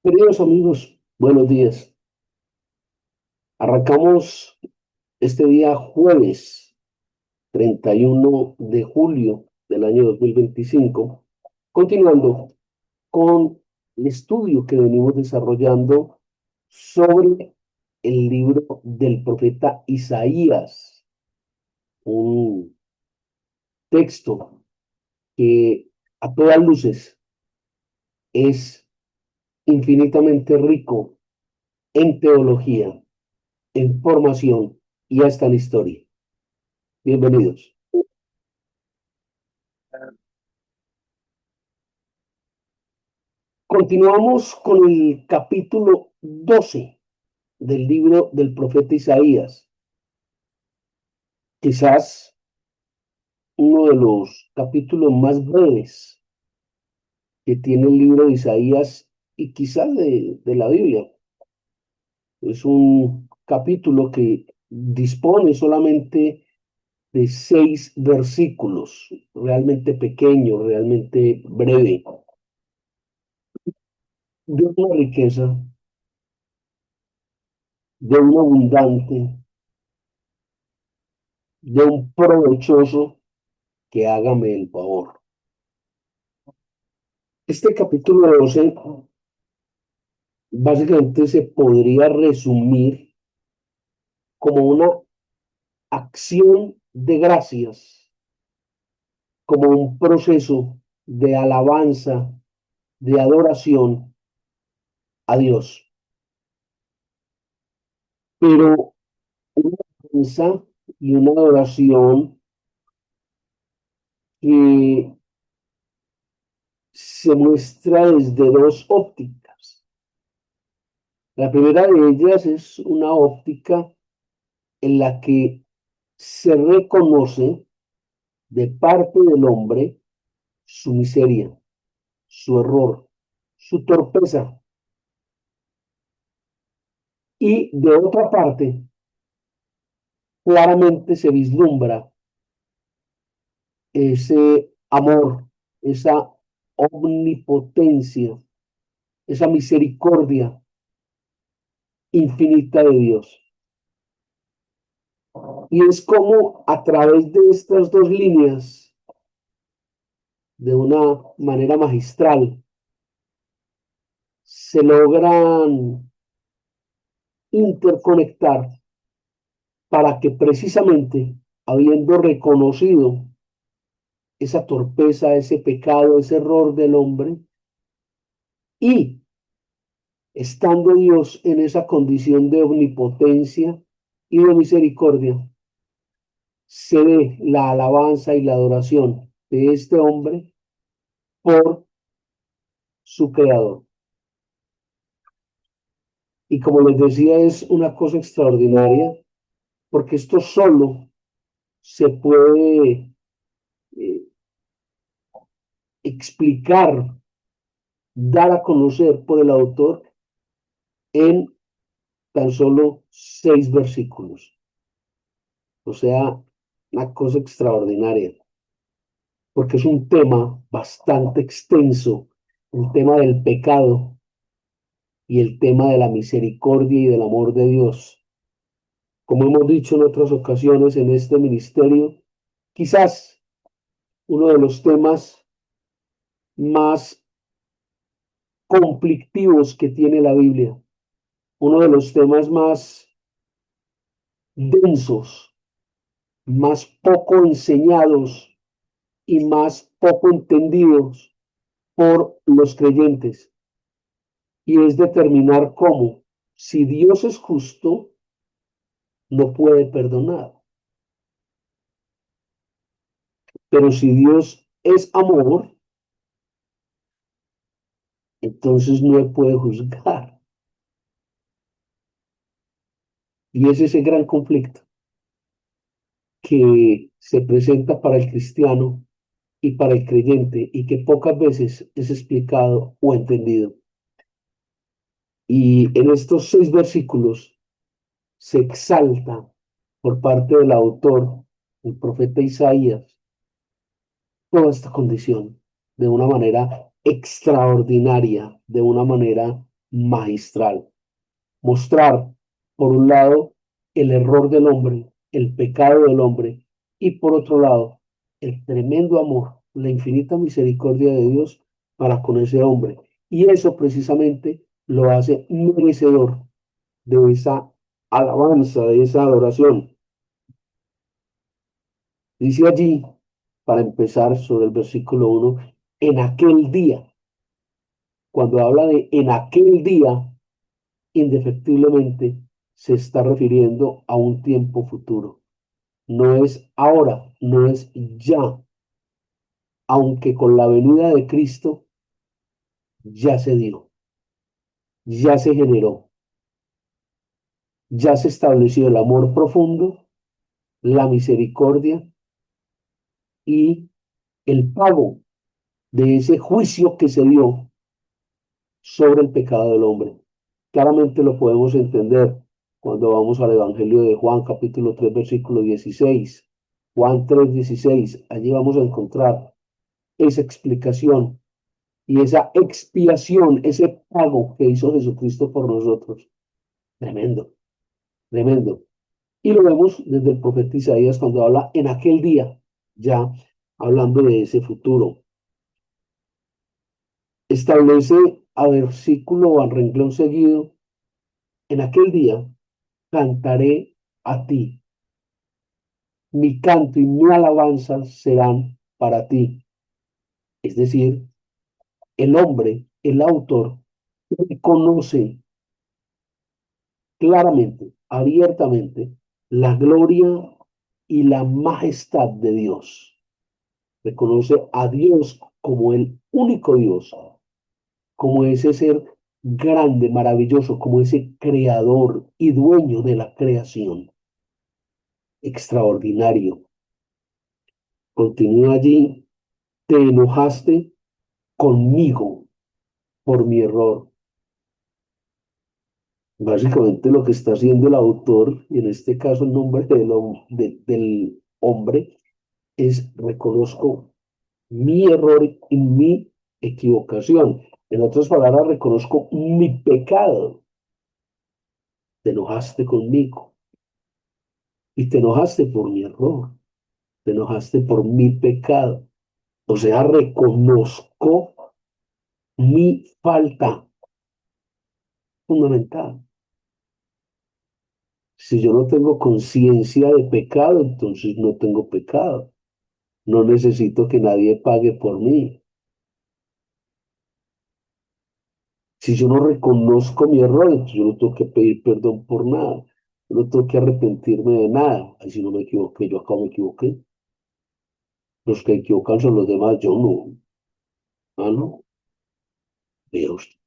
Queridos amigos, buenos días. Arrancamos este día jueves 31 de julio del año 2025, continuando con el estudio que venimos desarrollando sobre el libro del profeta Isaías, un texto que a todas luces es infinitamente rico en teología, en formación y hasta en historia. Bienvenidos. Continuamos con el capítulo 12 del libro del profeta Isaías, quizás uno de los capítulos más breves que tiene el libro de Isaías y quizás de la Biblia. Es un capítulo que dispone solamente de 6 versículos, realmente pequeño, realmente breve, de una riqueza, de un abundante, de un provechoso que hágame el favor. Este capítulo 12 básicamente se podría resumir como una acción de gracias, como un proceso de alabanza, de adoración a Dios. Pero una alabanza y una adoración que se muestra desde dos ópticas. La primera de ellas es una óptica en la que se reconoce de parte del hombre su miseria, su error, su torpeza. Y de otra parte, claramente se vislumbra ese amor, esa omnipotencia, esa misericordia infinita de Dios. Y es como a través de estas dos líneas, de una manera magistral, se logran interconectar para que precisamente, habiendo reconocido esa torpeza, ese pecado, ese error del hombre, y estando Dios en esa condición de omnipotencia y de misericordia, se ve la alabanza y la adoración de este hombre por su creador. Y como les decía, es una cosa extraordinaria, porque esto solo se puede eh, explicar, dar a conocer por el autor en tan solo 6 versículos. O sea, una cosa extraordinaria, porque es un tema bastante extenso, el tema del pecado y el tema de la misericordia y del amor de Dios. Como hemos dicho en otras ocasiones en este ministerio, quizás uno de los temas más conflictivos que tiene la Biblia, uno de los temas más densos, más poco enseñados y más poco entendidos por los creyentes, y es determinar cómo, si Dios es justo, no puede perdonar, pero si Dios es amor, entonces no puede juzgar. Y es ese gran conflicto que se presenta para el cristiano y para el creyente y que pocas veces es explicado o entendido. Y en estos 6 versículos se exalta por parte del autor, el profeta Isaías, toda esta condición de una manera extraordinaria, de una manera magistral. Mostrar, por un lado, el error del hombre, el pecado del hombre, y por otro lado, el tremendo amor, la infinita misericordia de Dios para con ese hombre. Y eso precisamente lo hace merecedor de esa alabanza, de esa adoración. Dice allí, para empezar sobre el versículo 1, en aquel día, cuando habla de en aquel día, indefectiblemente se está refiriendo a un tiempo futuro. No es ahora, no es ya, aunque con la venida de Cristo ya se dio, ya se generó, ya se estableció el amor profundo, la misericordia y el pago de ese juicio que se dio sobre el pecado del hombre. Claramente lo podemos entender cuando vamos al Evangelio de Juan, capítulo 3 versículo 16. Juan 3 16. Allí vamos a encontrar esa explicación y esa expiación, ese pago que hizo Jesucristo por nosotros. Tremendo, tremendo. Y lo vemos desde el profeta Isaías cuando habla en aquel día, ya hablando de ese futuro. Establece a versículo o a renglón seguido, en aquel día cantaré a ti, mi canto y mi alabanza serán para ti. Es decir, el hombre, el autor, conoce claramente, abiertamente, la gloria y la majestad de Dios. Reconoce a Dios como el único Dios, como ese ser grande, maravilloso, como ese creador y dueño de la creación. Extraordinario. Continúa allí, te enojaste conmigo por mi error. Básicamente lo que está haciendo el autor, y en este caso el nombre del hombre, es reconozco mi error y mi equivocación. En otras palabras, reconozco mi pecado. Te enojaste conmigo y te enojaste por mi error, te enojaste por mi pecado. O sea, reconozco mi falta fundamental. Si yo no tengo conciencia de pecado, entonces no tengo pecado. No necesito que nadie pague por mí. Si yo no reconozco mi error, entonces yo no tengo que pedir perdón por nada. Yo no tengo que arrepentirme de nada. Ay, si no me equivoqué, yo acá me equivoqué. Los que equivocan son los demás, yo no. Ah, no. Vea usted.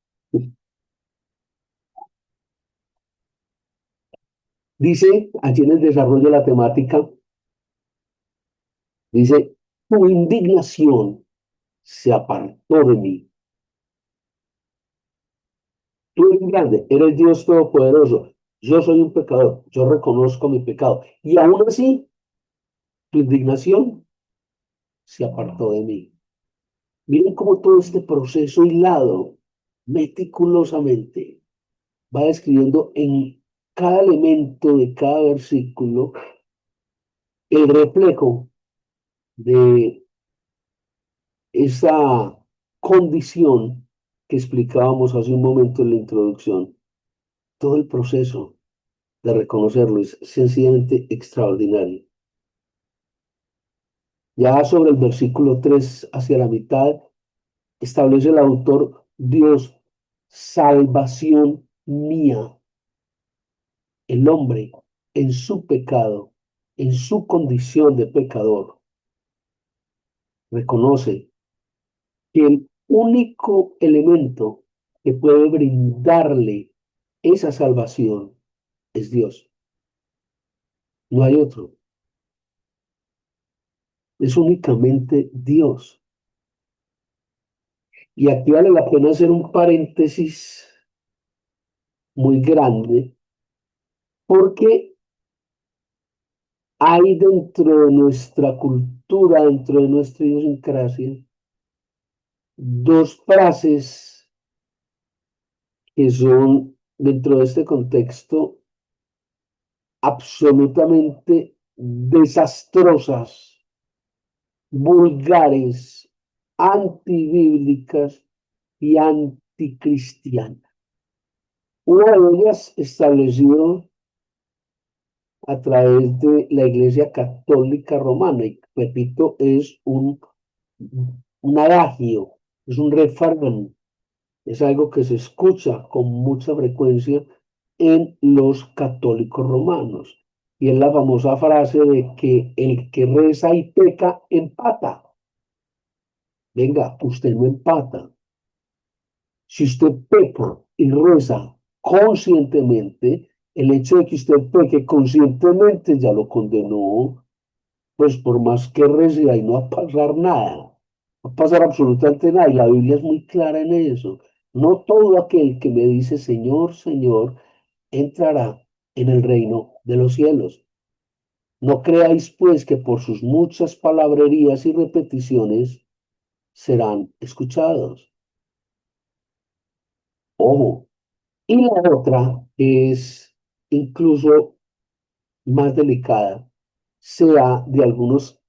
Dice, allí en el desarrollo de la temática, dice, tu indignación se apartó de mí. Tú eres grande, eres Dios Todopoderoso. Yo soy un pecador, yo reconozco mi pecado. Y aún así, tu indignación se apartó de mí. Miren cómo todo este proceso hilado, meticulosamente, va describiendo en cada elemento de cada versículo el reflejo de esa condición que explicábamos hace un momento en la introducción. Todo el proceso de reconocerlo es sencillamente extraordinario. Ya sobre el versículo 3 hacia la mitad, establece el autor, Dios, salvación mía. El hombre en su pecado, en su condición de pecador, reconoce que el único elemento que puede brindarle esa salvación es Dios. No hay otro. Es únicamente Dios. Y aquí vale la pena hacer un paréntesis muy grande, porque hay dentro de nuestra cultura, dentro de nuestra idiosincrasia, dos frases que son, dentro de este contexto, absolutamente desastrosas, vulgares, antibíblicas y anticristianas. Una de ellas estableció a través de la Iglesia Católica Romana, y repito, es un adagio, es un refrán, es algo que se escucha con mucha frecuencia en los católicos romanos. Y es la famosa frase de que el que reza y peca empata. Venga, usted no empata. Si usted peca y reza conscientemente, el hecho de que usted peque conscientemente ya lo condenó, pues por más que rece ahí no va a pasar nada, no va a pasar absolutamente nada. Y la Biblia es muy clara en eso. No todo aquel que me dice Señor, Señor, entrará en el reino de los cielos. No creáis pues que por sus muchas palabrerías y repeticiones serán escuchados. Ojo. Y la otra es incluso más delicada, sea de algunos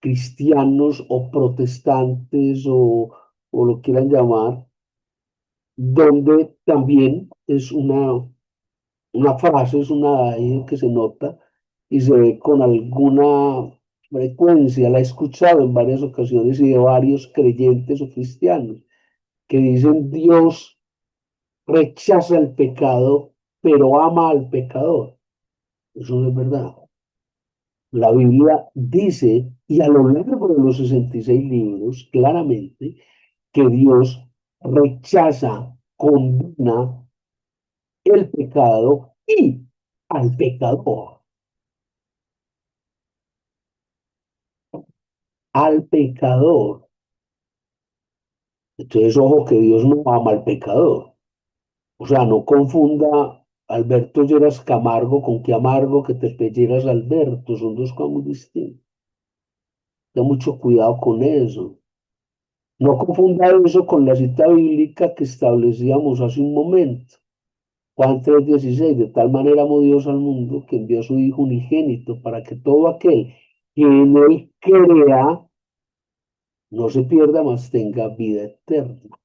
cristianos o protestantes o lo quieran llamar, donde también es una frase, es una que se nota y se ve con alguna frecuencia, la he escuchado en varias ocasiones y de varios creyentes o cristianos, que dicen Dios rechaza el pecado, pero ama al pecador. Eso no es verdad. La Biblia dice, y a lo largo de los 66 libros, claramente, que Dios rechaza, condena el pecado y al pecador. Al pecador. Entonces, ojo que Dios no ama al pecador. O sea, no confunda Alberto Lleras Camargo con que amargo que te pelleras Alberto. Son dos cosas muy distintas. Ten mucho cuidado con eso. No confunda eso con la cita bíblica que establecíamos hace un momento. Juan 3:16, de tal manera amó Dios al mundo que envió a su Hijo unigénito para que todo aquel que en él crea no se pierda, mas tenga vida eterna.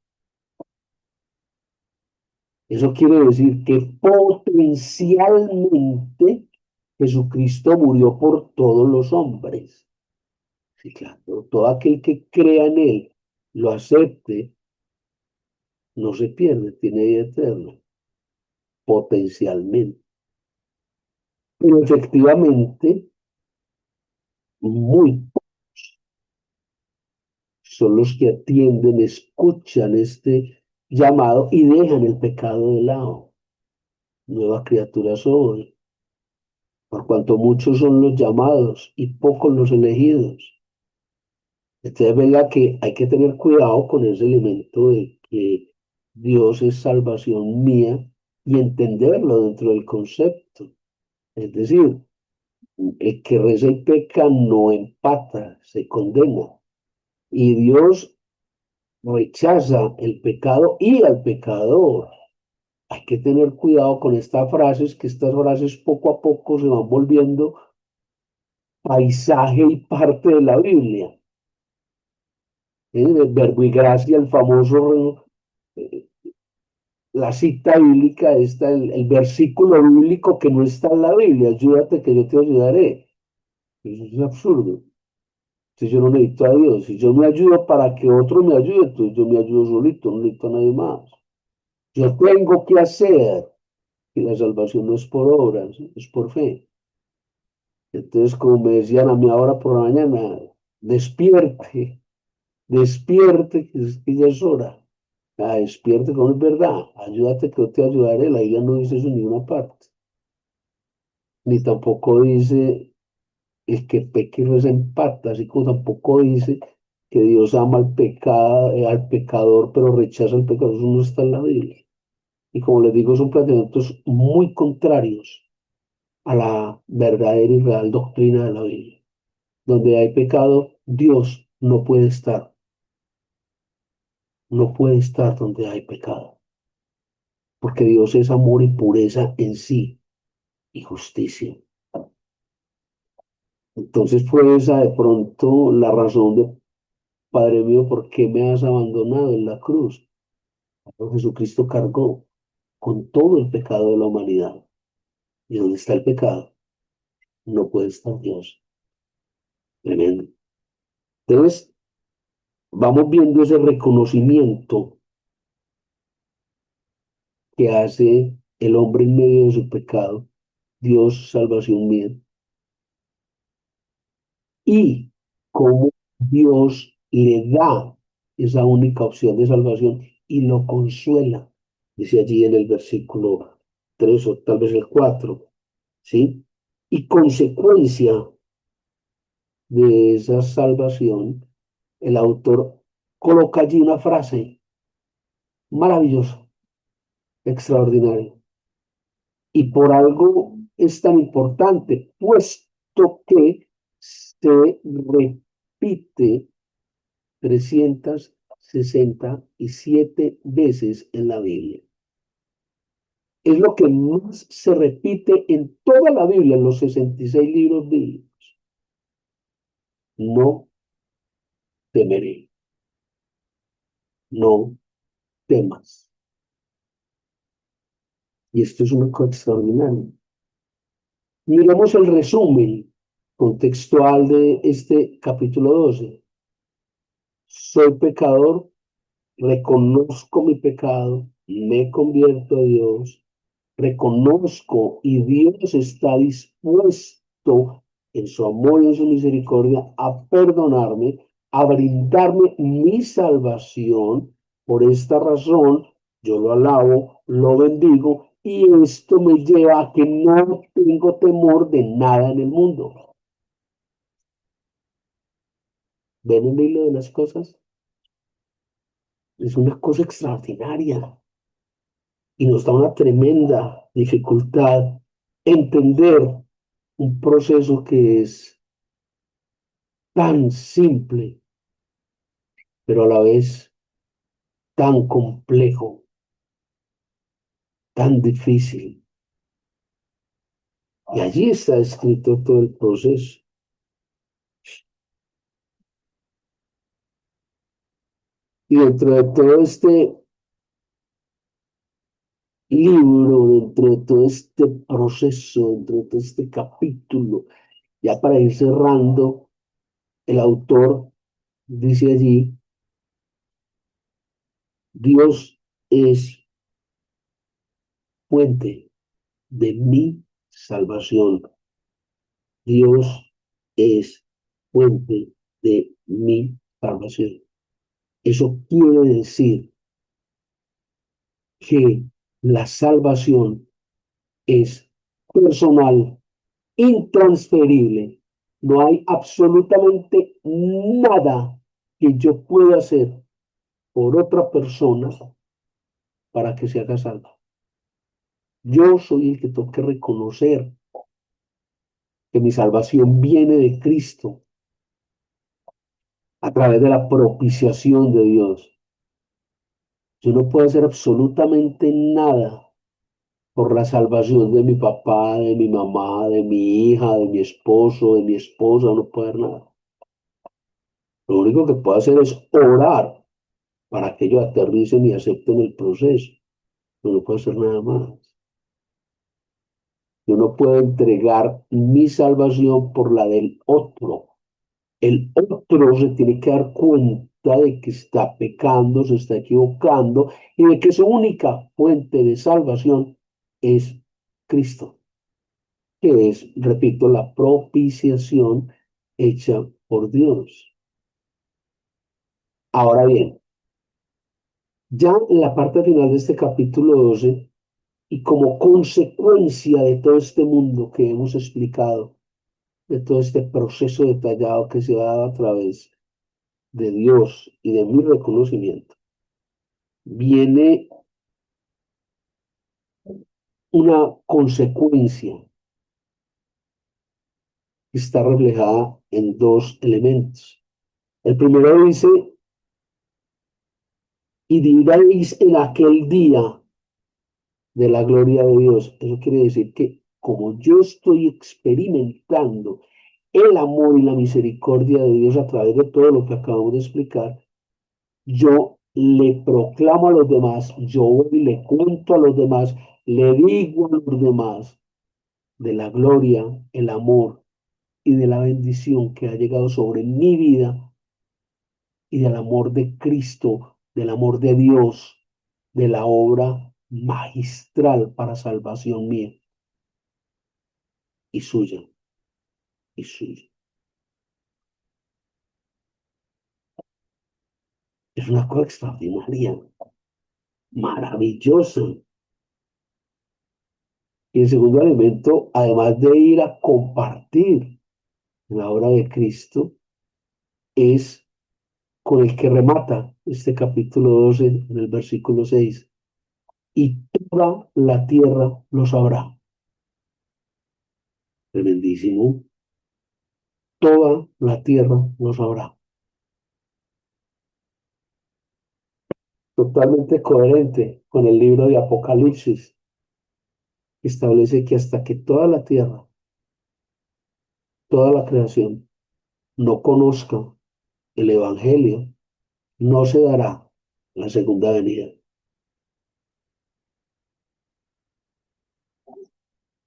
Eso quiere decir que potencialmente Jesucristo murió por todos los hombres. Sí, claro, todo aquel que crea en él, lo acepte, no se pierde, tiene vida eterna, potencialmente. Pero efectivamente, muy son los que atienden, escuchan este llamado y dejan el pecado de lado. Nueva criatura soy, por cuanto muchos son los llamados y pocos los elegidos. Entonces, venga que hay que tener cuidado con ese elemento de que Dios es salvación mía y entenderlo dentro del concepto. Es decir, el que reza y peca no empata, se condena. Y Dios rechaza el pecado y al pecador. Hay que tener cuidado con estas frases, que estas frases poco a poco se van volviendo paisaje y parte de la Biblia. El verbo y gracia, el famoso, eh, la cita bíblica, el versículo bíblico que no está en la Biblia, ayúdate que yo te ayudaré. Eso es absurdo. Si yo no necesito a Dios, si yo me ayudo para que otro me ayude, entonces yo me ayudo solito, no necesito a nadie más. Yo tengo que hacer, y la salvación no es por obras, es por fe. Entonces, como me decían a mí ahora por la mañana, despierte, despierte, que ya es hora. Ah, despierte, como es verdad, ayúdate que yo te ayudaré. La Biblia no dice eso en ninguna parte, ni tampoco dice el que peque y reza empata, así como tampoco dice que Dios ama al pecado, al pecador, pero rechaza al pecador. Eso no está en la Biblia. Y como les digo, son planteamientos muy contrarios a la verdadera y real doctrina de la Biblia. Donde hay pecado, Dios no puede estar, no puede estar donde hay pecado. porque Dios es amor y pureza en sí y justicia. Entonces fue esa de pronto la razón de, Padre mío, ¿por qué me has abandonado en la cruz? Pero Jesucristo cargó con todo el pecado de la humanidad. Y donde está el pecado, no puede estar Dios. Tremendo. Entonces, vamos viendo ese reconocimiento que hace el hombre en medio de su pecado, Dios, salvación mía, y cómo Dios le da esa única opción de salvación y lo consuela, dice allí en el versículo 3 o tal vez el 4, ¿sí? Y consecuencia de esa salvación, el autor coloca allí una frase maravillosa, extraordinaria. Y por algo es tan importante, puesto que se repite 367 veces en la Biblia. Es lo que más se repite en toda la Biblia, en los 66 libros bíblicos. No temeré, no temas. Y esto es una cosa extraordinaria. Miremos el resumen contextual de este capítulo 12. Soy pecador, reconozco mi pecado, me convierto a Dios, reconozco y Dios está dispuesto en su amor y en su misericordia a perdonarme, a brindarme mi salvación. Por esta razón, yo lo alabo, lo bendigo y esto me lleva a que no tengo temor de nada en el mundo. ¿Ven el hilo de las cosas? Es una cosa extraordinaria y nos da una tremenda dificultad entender un proceso que es tan simple, pero a la vez tan complejo, tan difícil. Y allí está escrito todo el proceso. Y dentro de todo este libro, dentro de todo este proceso, dentro de todo este capítulo, ya para ir cerrando, el autor dice allí, Dios es fuente de mi salvación. Dios es fuente de mi salvación. Eso quiere decir que la salvación es personal, intransferible. No hay absolutamente nada que yo pueda hacer por otra persona para que se haga salva. Yo soy el que tengo que reconocer que mi salvación viene de Cristo a través de la propiciación de Dios. Yo no puedo hacer absolutamente nada por la salvación de mi papá, de mi mamá, de mi hija, de mi esposo, de mi esposa, no puedo hacer nada. Lo único que puedo hacer es orar para que ellos aterricen y acepten el proceso. Yo no puedo hacer nada más. Yo no puedo entregar mi salvación por la del otro. El otro se tiene que dar cuenta de que está pecando, se está equivocando y de que su única fuente de salvación es Cristo, que es, repito, la propiciación hecha por Dios. Ahora bien, ya en la parte final de este capítulo 12 y como consecuencia de todo este mundo que hemos explicado, de todo este proceso detallado que se ha dado a través de Dios y de mi reconocimiento, viene una consecuencia que está reflejada en dos elementos. El primero dice, y diréis en aquel día, de la gloria de Dios. Eso quiere decir que como yo estoy experimentando el amor y la misericordia de Dios a través de todo lo que acabamos de explicar, yo le proclamo a los demás, yo voy y le cuento a los demás, le digo a los demás de la gloria, el amor y de la bendición que ha llegado sobre mi vida y del amor de Cristo, del amor de Dios, de la obra magistral para salvación mía y suya, y suya. Es una cosa extraordinaria, maravillosa. Y el segundo elemento, además de ir a compartir la obra de Cristo, es con el que remata este capítulo 12 en el versículo 6. Y toda la tierra lo sabrá. Tremendísimo. Toda la tierra lo sabrá. Totalmente coherente con el libro de Apocalipsis, que establece que hasta que toda la tierra, toda la creación, no conozca el Evangelio, no se dará la segunda venida.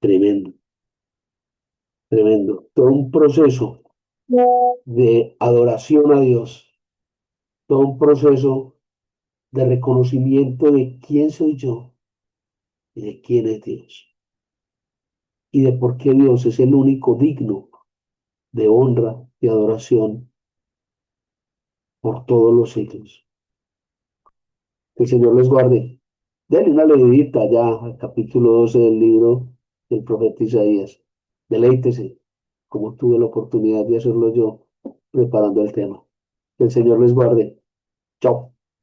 Tremendo, tremendo. Todo un proceso de adoración a Dios, todo un proceso de reconocimiento de quién soy yo y de quién es Dios y de por qué Dios es el único digno de honra y adoración por todos los siglos. Que el Señor les guarde. Denle una leidita ya al capítulo 12 del libro del profeta Isaías. Deleítese, como tuve la oportunidad de hacerlo yo, preparando el tema. Que el Señor les guarde. Chao.